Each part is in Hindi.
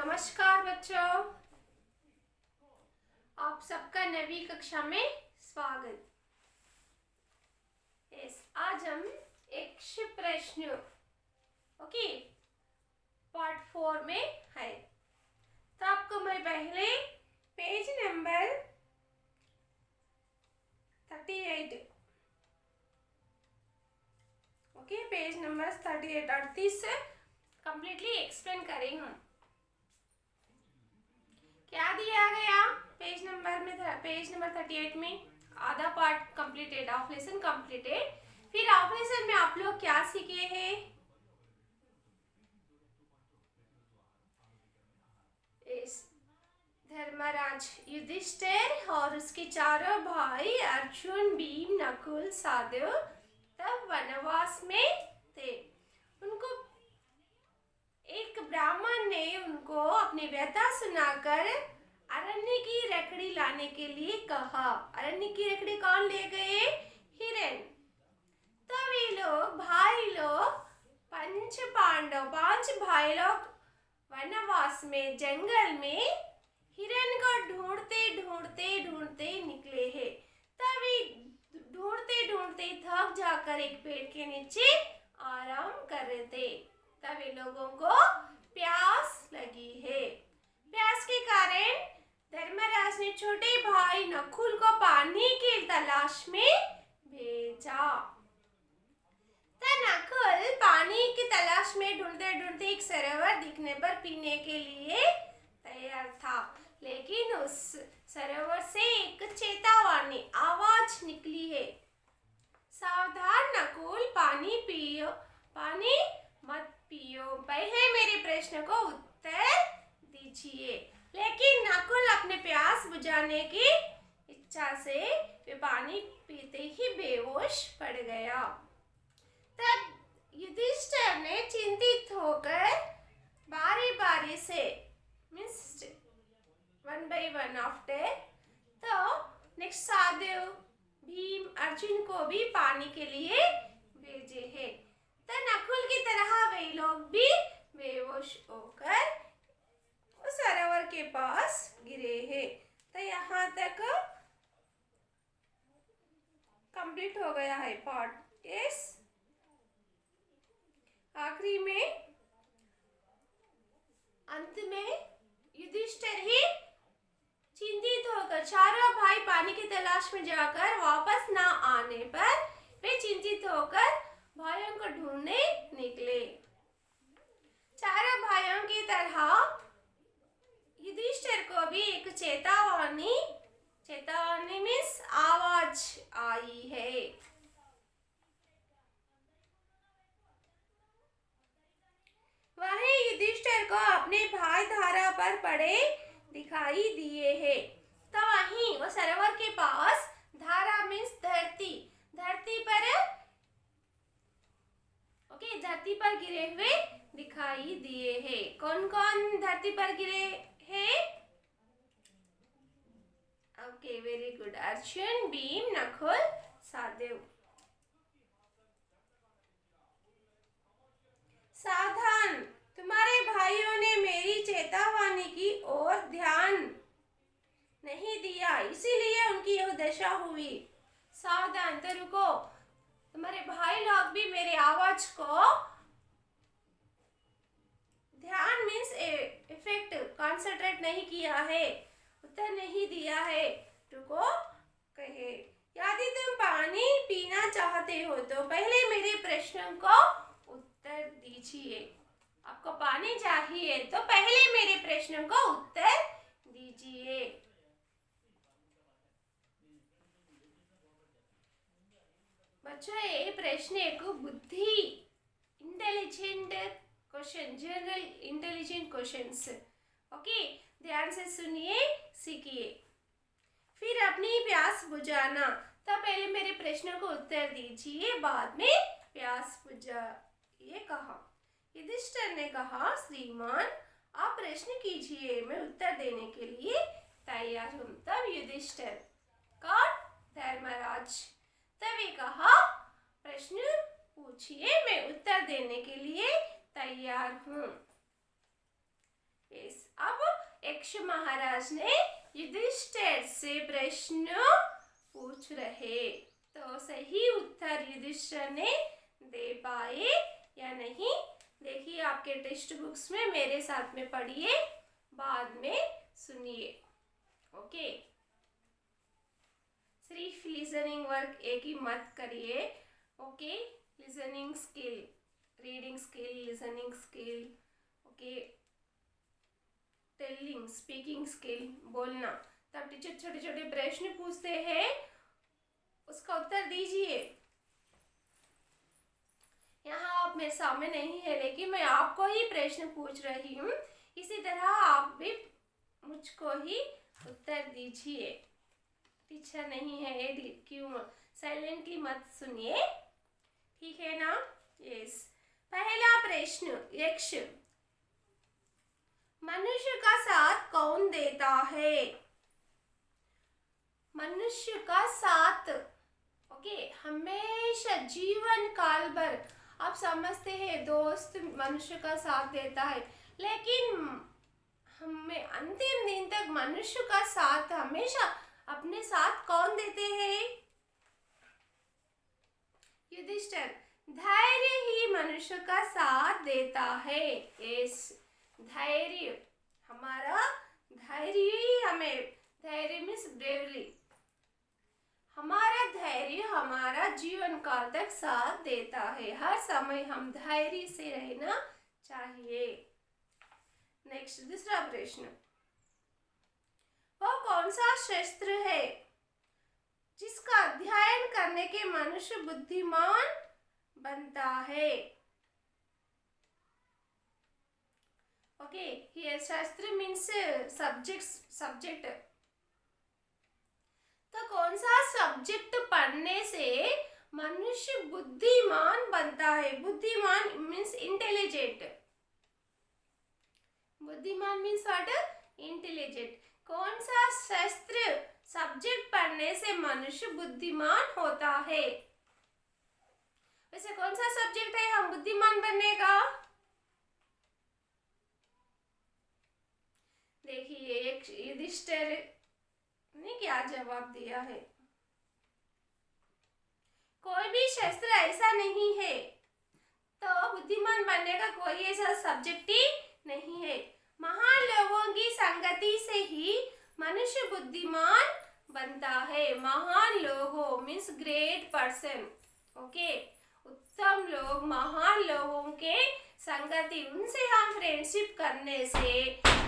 नमस्कार बच्चों, आप सबका नवी कक्षा में स्वागत। आज हम एक प्रश्न ओके पार्ट 4 में है। तो आपको मैं पहले पेज नंबर 38 पेज नंबर 38 से कंप्लीटली एक्सप्लेन करी हूँ। क्या दिया गया पेज नंबर 38 में? आधा part completed, of lesson completed. फिर ऑफ लेसन में आप लोग क्या सीखे हैं? धर्मराज युधिष्ठिर और उसके चारों भाई अर्जुन, भीम, नकुल, सहदेव तब वनवास में थे। उनको एक ब्राह्मण ने उनको अपनी व्यथा सुनाकर अरण्य की लकड़ी लाने के लिए कहा। अरण्य की लकड़ी कौन ले गए? हिरण। तब ये लोग पांच भाई लोग वनवास में जंगल में हिरण को ढूंढते निकले हैं। तभी ढूंढते थक जाकर एक पेड़ के नीचे आराम कर रहे थे। तभी लोगों को प्यास लगी है। प्यास के कारण धर्मराज ने छोटे भाई नकुल को पानी की तलाश में भेजा। नकुल पानी की तलाश में ढूंढते एक सरोवर दिखने पर पीने के लिए तैयार था, लेकिन उस सरोवर से एक चेतावनी आवाज निकली है। सावधान नकुल, पानी मत पियो, पहले मेरे प्रश्न को उत्तर दीजिए। लेकिन नकुल अपने प्यास बुझाने की इच्छा से वे पानी पीते ही बेहोश पड़ गया। तब युधिष्ठिर ने चिंतित होकर बारी से वन बाय वन आफ्टर तो नेक्स्ट सहदेव, भीम, अर्जुन को भी पानी के लिए भेजे हैं। तो नकुल की तरह वे लोग भी बेहोश होकर उस सरोवर के पास गिरे हैं। तो यहाँ तक कंप्लीट हो गया है पार्ट। आखिरी में अंत में युधिष्ठिर ही चिंतित होकर चारों भाई पानी की तलाश में जाकर वापस ना आने पर वे चिंतित होकर भाइयों को ढूंढने निकले। चारों भाइयों की तरह युधिष्ठिर को भी एक चेतावनी मीन्स आवाज आई है। वहीं युधिष्ठिर को अपने भाई धारा पर पड़े दिखाई दिए हैं। तो वहीं वो सरोवर के पास धारा मीन्स धरती पर गिरे हुए दिखाई दिए हैं। कौन कौन धरती पर गिरे हैं? Okay, very good. Arjun, Bhim, Nakul, Sahdev. सावधान, तुम्हारे भाइयों ने मेरी चेतावनी की ओर ध्यान नहीं दिया, इसीलिए उनकी यह दशा हुई। सावधान, तो रुको, तुम्हारे भाई लोग भी मेरे आवाज को ध्यान मीन्स इफेक्ट कॉन्सेंट्रेट नहीं किया है, उत्तर नहीं दिया है। रुको, कहे यदि तुम पानी पीना चाहते हो तो पहले मेरे प्रश्न को उत्तर दीजिए। आपको पानी चाहिए तो पहले मेरे प्रश्न को उत्तर दीजिए। बच्चों, ये प्रश्न एक बुद्धि intelligent question, general intelligent questions. Okay, ध्यान से सुनिए, सीखिए। फिर अपनी प्यास बुझाना, तो पहले मेरे प्रश्न को उत्तर दीजिए, बाद में प्यास बुझाइए कहा। युधिष्ठिर ने कहा, श्रीमान आप प्रश्न कीजिए, मैं उत्तर देने के लिए तैयार हूँ। तब युधिष्ठिर कौन? धर्मराज। तभी कहा, प्रश्न पूछिए, मैं उत्तर देने के लिए तैयार हूँ। यस, अब यक्ष महाराज ने युधिष्ठिर से प्रश्न पूछ रहे, तो सही उत्तर युधिष्ठिर ने दे पाए या नहीं, देखिए आपके टेक्स्ट बुक्स में, मेरे साथ में पढ़िए, बाद में सुनिए। ओके, सिर्फ लिसनिंग वर्क एक ही मत करिए। Okay, listening skill, reading skill, listening skill, okay, telling, speaking skill, बोलना। तब टीचर छोटे छोटे प्रश्न पूछते हैं, उसका उत्तर दीजिए। यहाँ आप मेरे सामने नहीं है, लेकिन मैं आपको ही प्रश्न पूछ रही हूँ, इसी तरह आप भी मुझको ही उत्तर दीजिए। टीचर नहीं है ये क्यों, साइलेंटली मत सुनिए, ठीक है ना? यस, पहला प्रश्न, यक्ष मनुष्य का साथ कौन देता है? मनुष्य का साथ, ओके, हमेशा जीवन काल भर, आप समझते हैं दोस्त मनुष्य का साथ देता है, लेकिन हमें अंतिम दिन तक मनुष्य का साथ हमेशा अपने साथ कौन देते हैं? युधिष्ठिर, धैर्य ही मनुष्य का साथ देता है। यस, धैर्य, हमारा धैर्य ही हमें, धैर्य मीन्स ब्रेवरी, हमारा धैर्य हमारा जीवन काल तक साथ देता है। हर समय हम धैर्य से रहना चाहिए। नेक्स्ट, दूसरा प्रश्न, वह कौन सा शस्त्र है जिसका अध्ययन करने के मनुष्य बुद्धिमान बनता है? ओके, हियर शास्त्र मीन्स सब्जेक्ट। तो कौन सा सब्जेक्ट पढ़ने से मनुष्य बुद्धिमान बनता है? बुद्धिमान मीन्स इंटेलिजेंट, बुद्धिमान मीन्स व्हाट? इंटेलिजेंट। कौन सा शास्त्र, सब्जेक्ट पढ़ने से मनुष्य बुद्धिमान होता है? वैसे कौन सा सब्जेक्ट है हम बुद्धिमान बनने का? देखिए, एक युधिष्ठिर ने क्या जवाब दिया है, कोई भी शास्त्र ऐसा नहीं है, तो बुद्धिमान बनने का कोई ऐसा सब्जेक्ट ही नहीं है। महान लोगों की संगति से ही मनुष्य बुद्धिमान बनता है। महान लोगों मीन्स ग्रेट पर्सन, ओके, उत्तम लोग, महान लोगों के संगति, उनसे हम फ्रेंडशिप करने से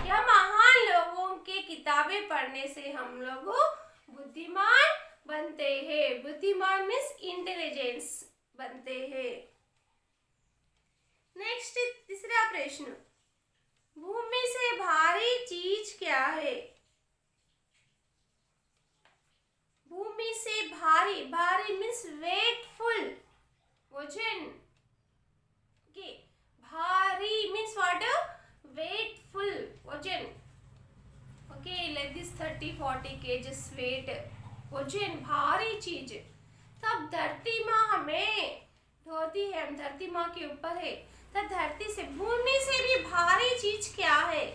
या महान लोगों के किताबें पढ़ने से हम लोग बुद्धिमान बनते हैं। बुद्धिमान मीन्स इंटेलिजेंस बनते हैं। नेक्स्ट, तीसरा प्रश्न, भूमि से भारी चीज क्या है? भूमि से भारी, भारी मीन्स वेटफुल, वजन, ओके, भारी मीन्स व्हाट? वेटफुल, वजन, okay, like this 30-40 kgs weight, वजन, भारी चीज। तब धरती माँ हमें ढोती है, हम धरती माँ के ऊपर है, तो धरती से, भूमि से भी भारी चीज क्या है?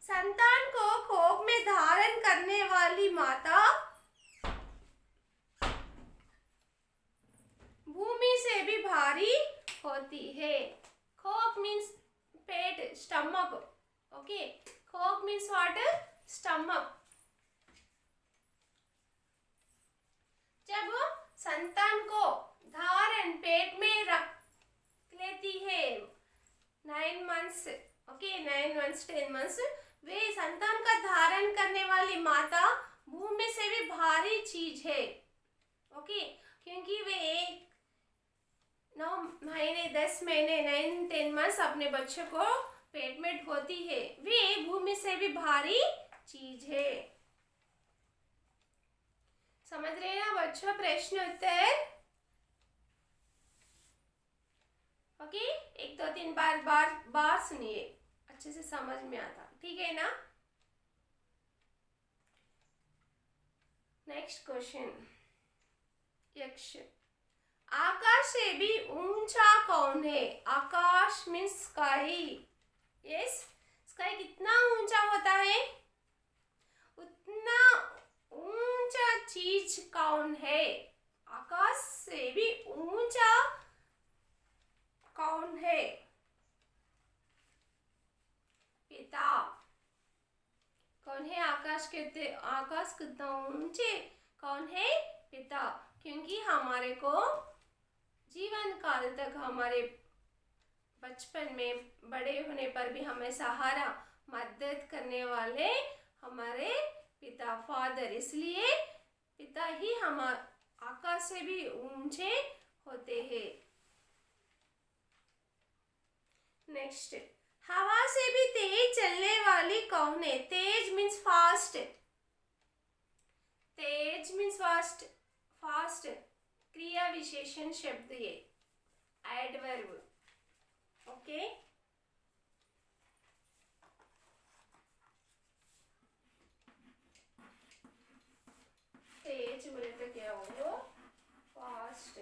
संतान को कोख में धारण करने वाली माता भूमि से भी भारी होती है। कोख मीन्स पेट, स्टमक, ओके, कोख मीन्स व्हाट? स्टमक। जब संतान को धारण पेट में रख लेती है 9 months, ओके, 9 months 10 months, वे संतान का धारण करने वाली माता भूमि से भी भारी चीज है, ओके, क्योंकि वे 9 महीने 10 महीने 9-10 months अपने बच्चे को पेट में ढोती है, वे भूमि से भी भारी चीज है। समझ रहे ना बच्चों प्रश्न उत्तर? ओके, 1-2-3 बार सुनिए, अच्छे से समझ में आता, ठीक है ना? नेक्स्ट क्वेश्चन, यक्ष, आकाश से भी ऊंचा कौन है? आकाश मीन्स स्काई। यस, स्काई कितना ऊंचा होता है? उतना ऊंचा चीज कौन है? आकाश से भी ऊंचा कौन है? पिता। कौन है? आकाश कहते, आकाश कितना ऊंचे, कौन है? पिता। क्योंकि हमारे को जीवन काल तक, हमारे बचपन में, बड़े होने पर भी हमें सहारा, मदद करने वाले हमारे पिता, फादर। इसलिए पिता ही हम आकाश से भी ऊंचे होते हैं। नेक्स्ट, हवा से भी तेज चलने वाली कौन है? तेज मीन्स फास्ट। तेज मीन्स फास्ट। फास्ट क्रिया विशेषण शब्द, ये एडवर्ब। ओके, तेज बोले तो क्या होगा? फास्ट।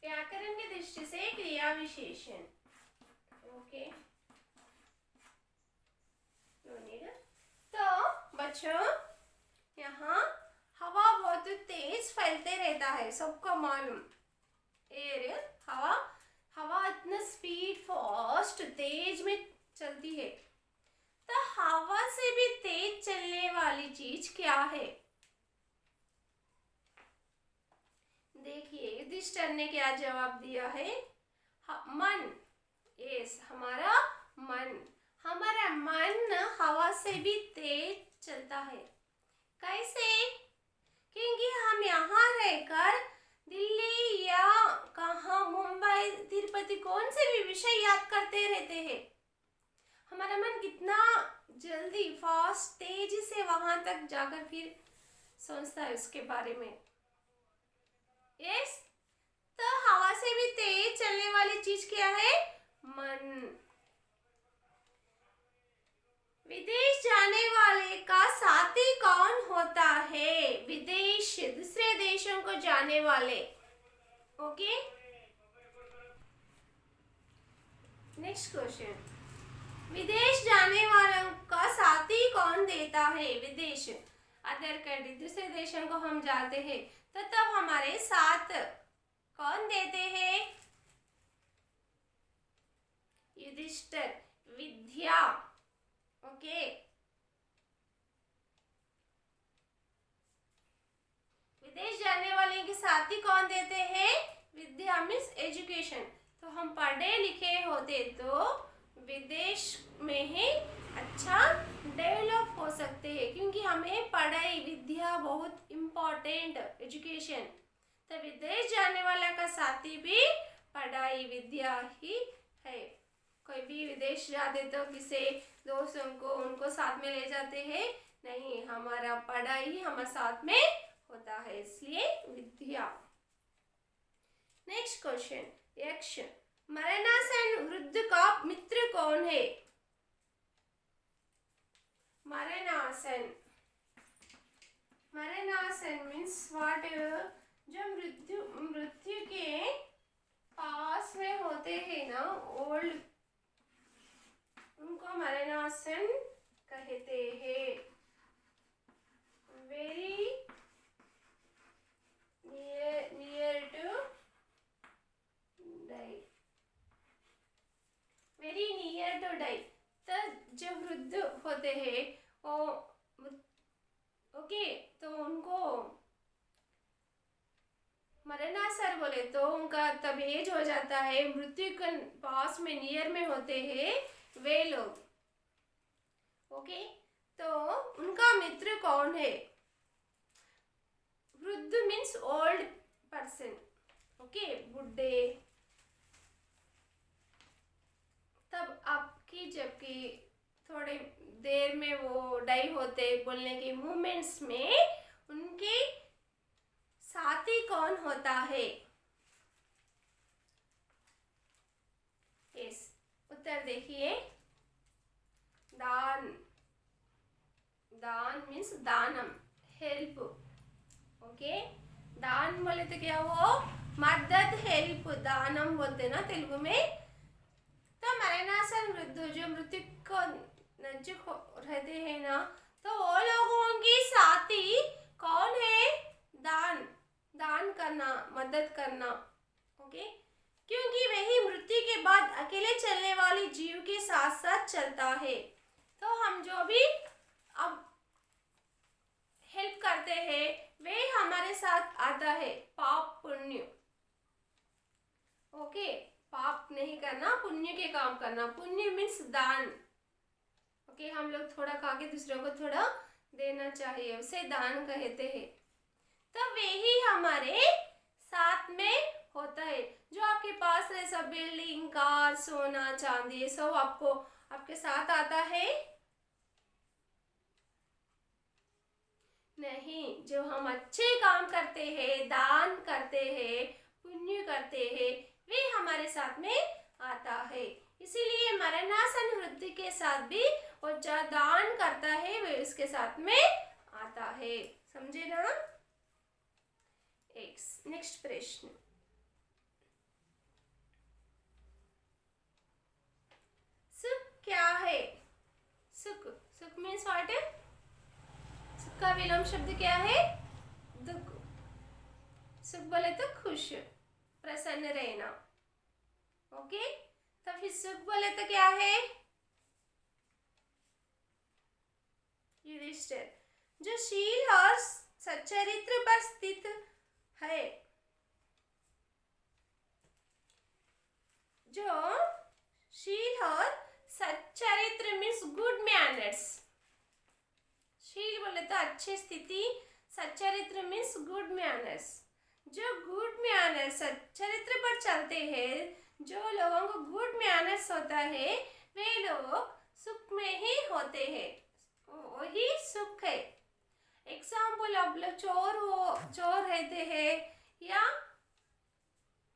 व्याकरण की दृष्टि से क्रिया विशेषण। ओके, तो बच्चों, यहाँ हवा बहुत तेज फैलते रहता है, सबको मालूम। एयर, हवा, हवा इतना स्पीड, फास्ट, तेज में चलती है। तो हवा से भी तेज चलने वाली चीज क्या है? देखिए, युधिष्ठिर ने क्या जवाब दिया है? मन। यस, हमारा मन। हमारा मन हवा से भी तेज चलता है। कैसे? क्योंकि हम यहाँ रहकर दिल्ली या कहाँ, मुंबई, तिरुपति, कौन से भी विषय याद करते रहते हैं। हमारा मन कितना जल्दी, फास्ट, तेजी से वहां तक जाकर फिर सोचता है उसके बारे में। यस, तो हवा से भी तेज चलने वाली चीज क्या है? मन। विदेश जाने वाले का साथी कौन होता है? विदेश, दूसरे देशों को जाने वाले। ओके, नेक्स्ट क्वेश्चन, विदेश जाने वालों का साथी कौन देता है? विदेश, अदर कंट्री, दूसरे देशों को हम जाते हैं तो तब हमारे साथ कौन देते हैं? युधिष्ठिर, विद्या। ओके, विदेश जाने वाले के साथी कौन देते हैं? विद्या मीन्स एजुकेशन। तो हम पढ़े लिखे होते तो विदेश में ही अच्छा डेवलप हो सकते हैं, क्योंकि हमें पढ़ाई, विद्या बहुत इम्पोर्टेंट, एजुकेशन। तो विदेश जाने वाला का साथी भी पढ़ाई, विद्या ही है। कोई भी विदेश जाते तो किसी दोस्तों को, उनको साथ में ले जाते हैं? नहीं, हमारा पढ़ाई ही हमारे साथ में होता है, इसलिए विद्या। नेक्स्ट क्वेश्चन, यक्ष, मरणासन वृद्ध का मित्र कौन है? मरणासन, मरणासन मीन्स व्हाट? जो मृत्यु के पास में होते हैं ना, ओल्ड, उनको मरणासन कहते हैं। Very near to die, very near to die. तो जो वृद्ध होते हैं वो, ओके, तो उनको मरणासन बोले तो उनका तब एज हो जाता है, मृत्यु के पास में, नियर में होते हैं वे लोग। ओके, तो उनका मित्र कौन है? वृद्ध मीन्स ओल्ड पर्सन। ओके, बुढ़े। तब आपकी जबकि थोड़े देर में वो डाई होते, बोलने के मूवमेंट्स में उनके साथी कौन होता है? यस, उत्तर देखिए, दान, दान बोले तो क्या वो मदद, हेल्प, दानम बोलते ना तेलुगु में। तो मरणासन वृद्ध जो मृत्यु को नजदीक रहते हैं ना, तो वो लोगों की साथी कौन है? दान, दान करना, मदद करना। ओके, क्योंकि वही मृत्यु के बाद अकेले चलने वाली जीव के साथ साथ चलता है। तो हम जो भी अब हेल्प करते हैं वे हमारे साथ आता है। पाप पुण्य, ओके, पाप नहीं करना, पुण्य के काम करना। पुण्य मीन्स दान। ओके, हम लोग थोड़ा खा के दूसरों को थोड़ा देना चाहिए, उसे दान कहते हैं। तो वे ही हमारे साथ में होता है। जो आपके पास है सब बिल्डिंग, कार, सोना, चांदी, ये सब आपको आपके साथ आता है? नहीं। जो हम अच्छे काम करते हैं, दान करते हैं, पुण्य करते हैं, वे हमारे साथ में आता है। इसीलिए मरणासन वृद्धि के साथ भी वो जो दान करता है वे उसके साथ में आता है। समझे ना? नेक्स्ट प्रश्न, सुख क्या है? सुख, सुख मीन्स व्हाट? सुख का विलोम शब्द क्या है? दुख। सुख बोले तो खुश, प्रसन्न रहना। ओके, तो फिर सुख बोले तो क्या है? युधिष्ठिर, जो शील और सच्चरित्र पर स्थित है, जो शील और सच्चरित्र मीन्स गुड मैनर्स। शील बोले तो अच्छी स्थिति, सच्चरित्र मीन्स गुड मैनर्स। जो गुड मैनर्स, सच्चरित्र पर चलते हैं, जो लोगों को गुड मैनर्स होता है, वे लोग सुख में ही होते हैं। वही सुख है। एग्जाम्पल, आप लोग चोर रहते हैं या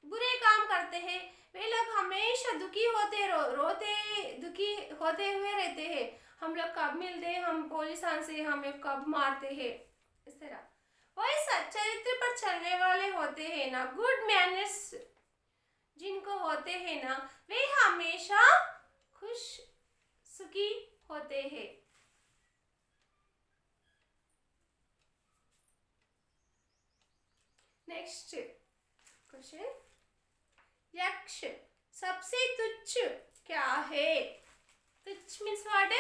बुरे काम करते हैं, वे लोग हमेशा दुखी होते रोते दुखी होते हुए रहते हैं। हम लोग कब मिलते हैं, हम पुलिस से हमें कब मारते हैं, इस तरह। वही सच्चरित्र पर चलने वाले होते हैं ना, गुड मैनर्स जिनको होते हैं ना, वे हमेशा खुश सुखी होते हैं। नेक्स्ट क्वेश्चन, यक्ष सबसे तुच्छ क्या है? तुच्छ मीन्स व्हाट?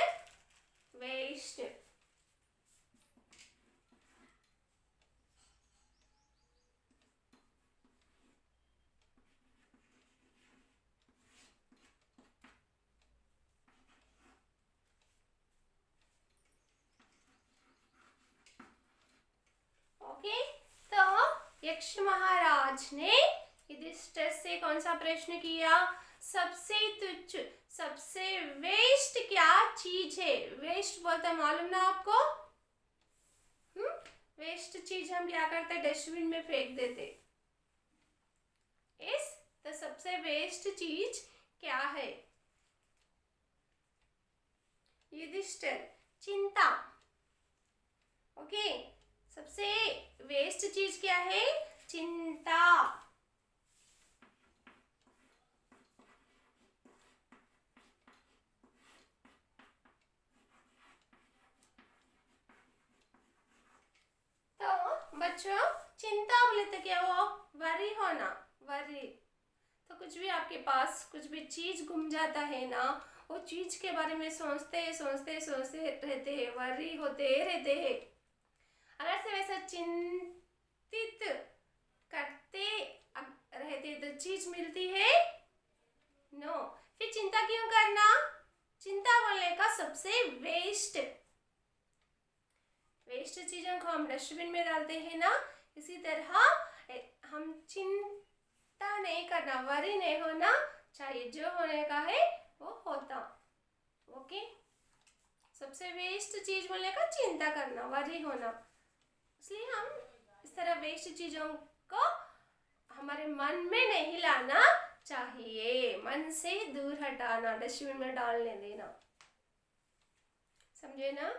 वेस्ट। ओके, तो यक्ष महाराज ने युधिष्ठिर से कौन सा प्रश्न किया? सबसे तुच्छ, सबसे वेस्ट क्या चीज है? वेस्ट बोलता मालूम ना आपको? वेस्ट चीज हम क्या करते? डस्टबिन में फेंक देते। तो सबसे वेस्ट चीज क्या है? युधिष्ठिर, चिंता। ओके, सबसे वेस्ट चीज क्या है? चिंता। तो बच्चों, चिंता बोले तो क्या वो वरी होना, वरी। तो कुछ भी आपके पास कुछ भी चीज गुम जाता है ना, वो चीज के बारे में सोचते रहते हैं, वरी होते रहते हैं। अगर से वैसा चिंतित करते रहते तो चीज मिलती है? नो। फिर चिंता क्यों करना? चिंता बोलने का सबसे वेस्ट चीजों को हम डस्टबिन में डालते हैं ना, इसी तरह हम चिंता नहीं करना, वरी नहीं होना चाहिए। जो होने का है वो होता। ओके, सबसे वेस्ट चीज बोलने का चिंता करना, वरी होना। इसलिए हम इस तरह वेस्ट चीजों को हमारे मन में नहीं लाना चाहिए, मन से दूर हटाना, डस्टबिन में डालने देना। समझे ना?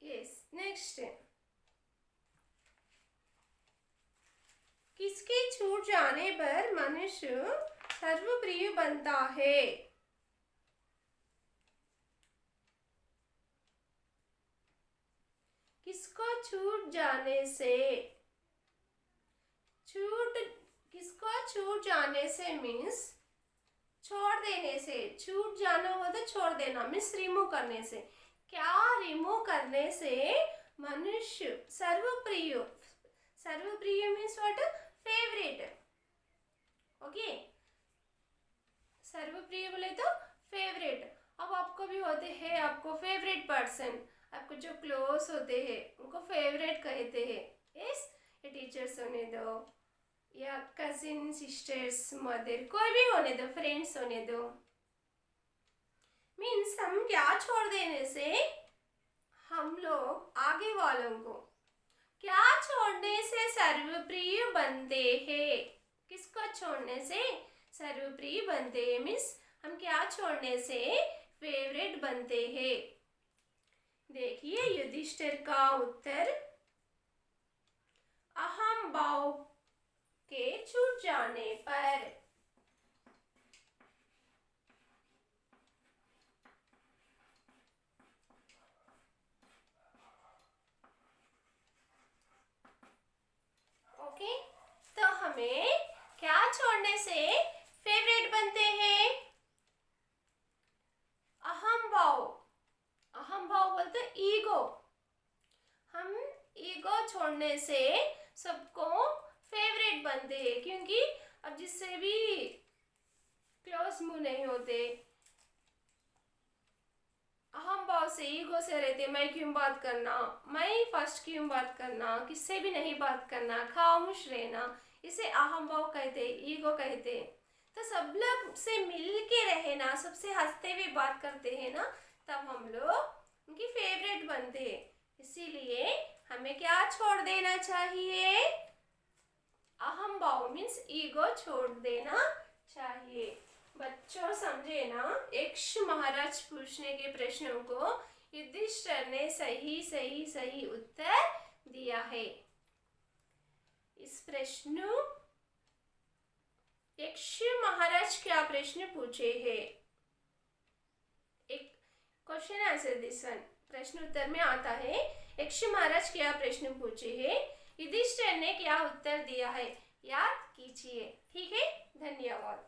यस, नेक्स्ट किसके छूट जाने पर मनुष्य सर्वप्रिय बनता है? किसको छूट जाने से? किसको छूट जाने से मीन्स छोड़ देने से। छूट जाना हो तो छोड़ देना मीन्स रिमूव करने से। क्या रिमूव करने से मनुष्य सर्वप्रिय? सर्वप्रिय मीन्स व्हाट? फेवरेट। ओके, सर्वप्रिय बोले तो फेवरेट। अब आपको भी होते हैं आपको फेवरेट पर्सन, आपको जो क्लोज होते हैं उनको फेवरेट कहते हैं। यस, ये टीचर्स होने दो या कजिन, सिस्टर्स, मदर, कोई भी होने दो, फ्रेंड्स होने दो। मीन्स हम क्या छोड़ देने से हम लोग आगे वालों को क्या छोड़ने से सर्वप्रिय बनते हैं? किसको छोड़ने से सर्वप्रिय बनते हैं? मीन्स हम क्या छोड़ने से फेवरेट बनते हैं? देखिए युधिष्ठिर का उत्तर अहम भाव के छूट जाने पर। ओके, तो हमें क्या छोड़ने से फेवरेट बनते हैं? अहम भाव। अहम भाव बोलते ईगो। हम ईगो छोड़ने से सबको फेवरेट बनते हैं, क्योंकि अब जिससे भी क्लोज मुंह नहीं होते, अहम भाव से ईगो से रहते, मैं क्यों बात करना, मैं फर्स्ट क्यों बात करना, किससे भी नहीं बात करना, खामोश रहना, इसे अहम भाव कहते, ईगो कहते। तो सब लोग से मिल के रहना, सबसे हंसते हुए बात करते हैं ना, तब हम लोग उनकी फेवरेट बनते हैं। इसीलिए हमें क्या छोड़ देना चाहिए? अहम भाव मीन्स ईगो छोड़ देना चाहिए। बच्चों समझे ना, यक्ष महाराज पूछने के प्रश्नों को युधिष्ठिर ने सही सही सही उत्तर दिया है। इस प्रश्न यक्ष महाराज क्या प्रश्न पूछे हैं? एक क्वेश्चन आंसर दिस वन, प्रश्न उत्तर में आता है यक्ष महाराज क्या प्रश्न पूछे हैं, युधिष्ठिर ने क्या उत्तर दिया है, याद कीजिए। ठीक है, धन्यवाद।